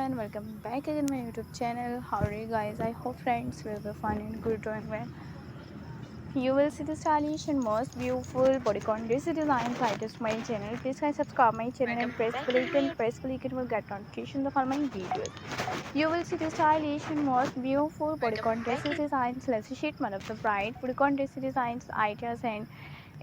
everyone, welcome back again my YouTube channel. How are you guys? I hope friends will be fun and good doing well. You will see the stylish and most beautiful bodycon dress designs latest my channel. Please guys subscribe my channel and press the icon. Press the icon will get notifications of all my videos. You will see the stylish and most beautiful bodycon dress designs. Let's sheet one of the bright bodycon dress designs, ideas and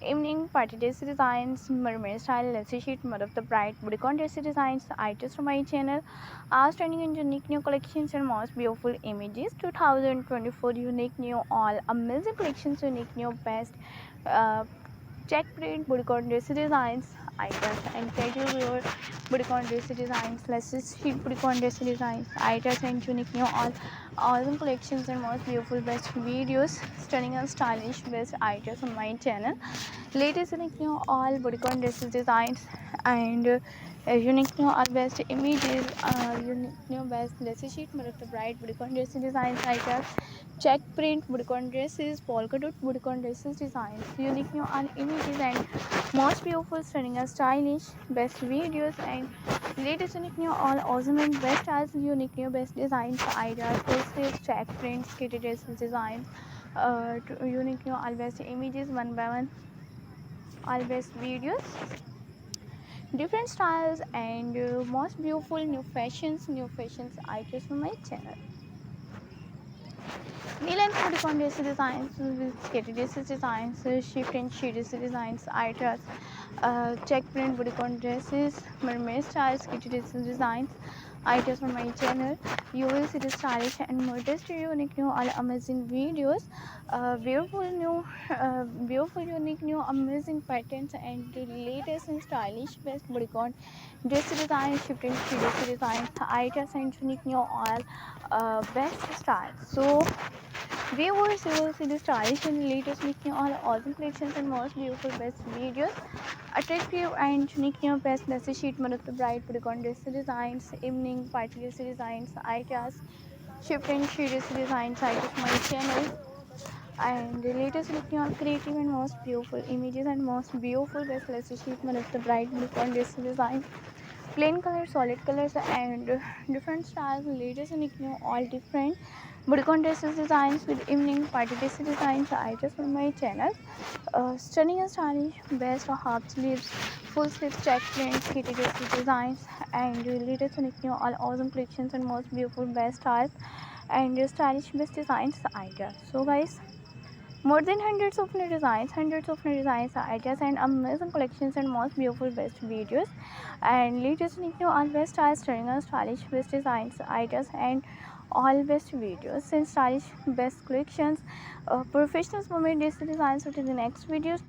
evening party dress designs, mermaid style lacy sheet, one of the bright bodycon dress designs, items from my channel are trending in unique new collections and most beautiful images. 2024 unique new all amazing collections, unique new best uh, check print bodycon dress designs, items and casual wear bodycon dress designs, lacy sheet bodycon dress designs, items and unique new all awesome collections and most beautiful best videos, stunning and stylish best items on my channel. Latest unique new all bodycon dresses designs and unique new all best images, unique new best lacy sheet, one of the bright bodycon dresses designs, items check print bodycon dresses, polka dot bodycon dresses designs, unique new all images and most beautiful, stunning and stylish best videos and latest unique new all awesome and best styles, unique new best designs, ideas, full sleeves, check prints, kitty dresses designs, unique new all best images one by one, all best videos, different styles and most beautiful new fashions items from my channel. Lilac bodycon dress designs, skater dress designs, shift and sheet dress designs, items, check print bodycon dresses, mermaid style skater dress designs, items from my channel. You will see the stylish and modest unique new all amazing videos, beautiful unique new amazing patterns and the latest and stylish best bodycon dress designs, shift and sheet dress designs, items and unique new all best styles. So viewers, you will see the stylish and latest making all awesome collections and most beautiful best videos. Attractive and unique new best message sheet, one of the bright bodycon dress designs, evening party dress designs, ideas, shift and sheet dress designs, items my channel. And the latest looking all creative and most beautiful images and most beautiful best message sheet, one of the bright bodycon dress designs, plain colors, solid colors and different styles, latest unique new all different bodycon dresses designs with evening party dress designs, items from my channel. Stunning and stylish best half sleeves, full sleeves, check prints, kitty dresses designs and latest unique new all awesome collections and most beautiful best styles and stylish best designs ideas. So guys, more than hundreds of new designs, ideas, and amazing collections and most beautiful best videos. And latest new all best styles, stunning and stylish best designs, ideas, and all best videos and stylish best collections. Professionals moment designs to the next videos.